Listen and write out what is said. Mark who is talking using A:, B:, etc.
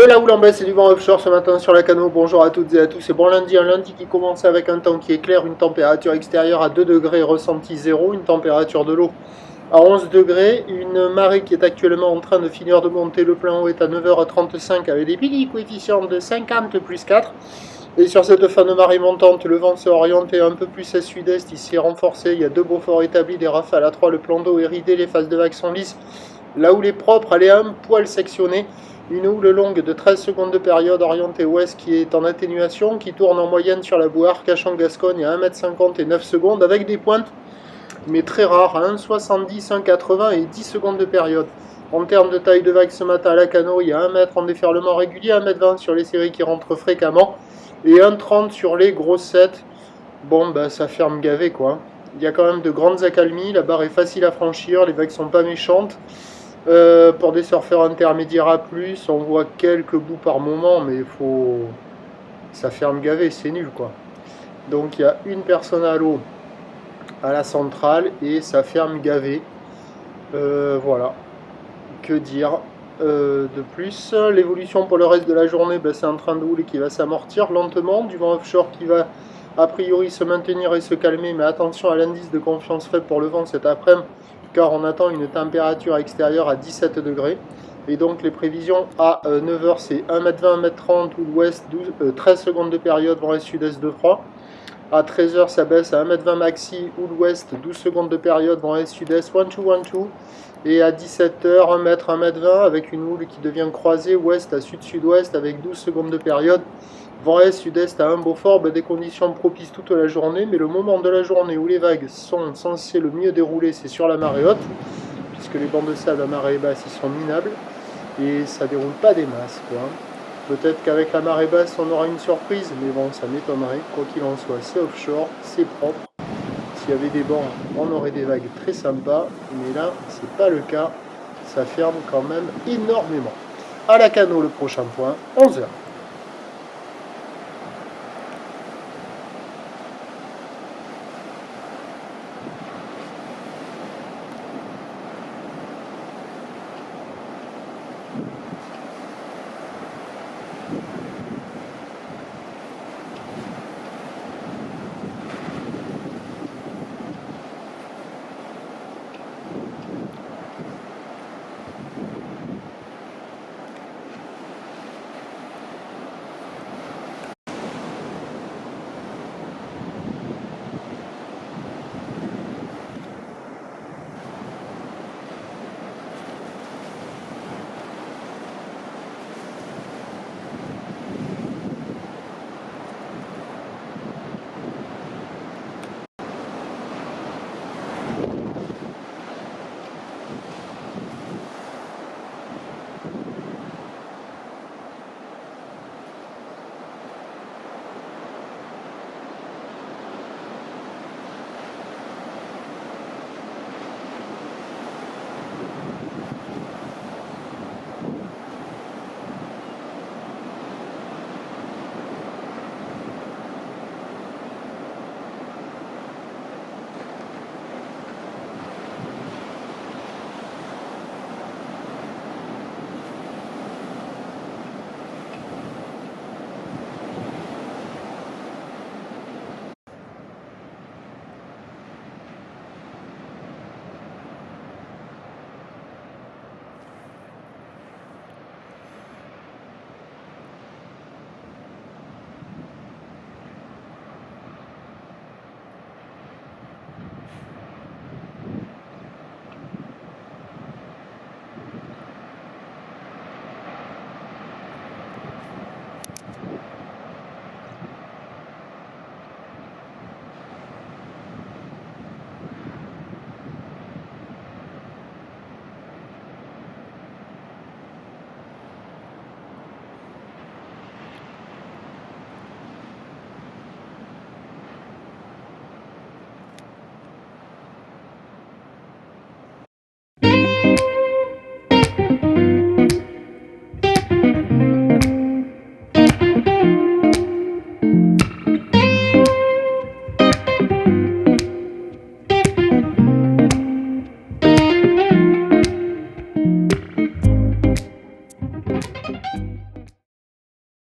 A: La houle en baisse et du vent offshore ce matin sur la Cano. Bonjour à toutes et à tous. C'est bon lundi, un lundi qui commence avec un temps qui est clair, une température extérieure à 2 degrés, ressenti 0, une température de l'eau à 11 degrés, une marée qui est actuellement en train de finir de monter. Le plein eau est à 9h35 avec des petits coefficients de 50 plus 4. Et sur cette fin de marée montante, le vent s'est orienté un peu plus à sud-est, il s'est renforcé, il y a deux beaux forts établis, des rafales à 3, le plan d'eau est ridé, les phases de vagues sont lisses. La houle est propre, elle est un poil sectionnée. Une houle longue de 13 secondes de période orientée ouest qui est en atténuation, qui tourne en moyenne sur la Bouarre, Cachan-Gascogne à 1,50 m et 9 secondes, avec des pointes, mais très rares, à 1,70, 1,80 et 10 secondes de période. En termes de taille de vague ce matin à la Cano, il y a 1 mètre en déferlement régulier, 1,20 m sur les séries qui rentrent fréquemment, et 1,30 sur les grosses 7. Bon, bah ça ferme gavé quoi. Il y a quand même de grandes accalmies, la barre est facile à franchir, les vagues sont pas méchantes. Pour des surfeurs intermédiaires à plus, on voit quelques bouts par moment, mais ça ferme gavé, c'est nul quoi. Donc il y a une personne à l'eau à la centrale et ça ferme gavé. Voilà, que dire de plus. L'évolution pour le reste de la journée, c'est en train de houler qui va s'amortir lentement, du vent offshore qui va a priori se maintenir et se calmer, mais attention à l'indice de confiance faible pour le vent cet après-midi, car on attend une température extérieure à 17 degrés. Et donc les prévisions à 9h, c'est 1,20 m, 1,30 m ou l'ouest, 13 secondes de période, vent est-sud-est de froid. À 13h, ça baisse à 1,20 m maxi ou l'ouest, 12 secondes de période, vent est-sud-est, 1-2, 1-2. Et à 17h, 1 m, 1,20 m avec une houle qui devient croisée ouest à sud-sud-ouest avec 12 secondes de période. Vent est-sud-est à un Beaufort, des conditions propices toute la journée, mais le moment de la journée où les vagues sont censées le mieux dérouler, c'est sur la marée haute, puisque les bancs de sable à marée basse, ils sont minables, et ça déroule pas des masses, quoi. Peut-être qu'avec la marée basse, on aura une surprise, mais bon, ça m'étonnerait. Quoi qu'il en soit, c'est offshore, c'est propre. S'il y avait des bancs, on aurait des vagues très sympas, mais là, c'est pas le cas. Ça ferme quand même énormément. À la Cano, le prochain point, 11h.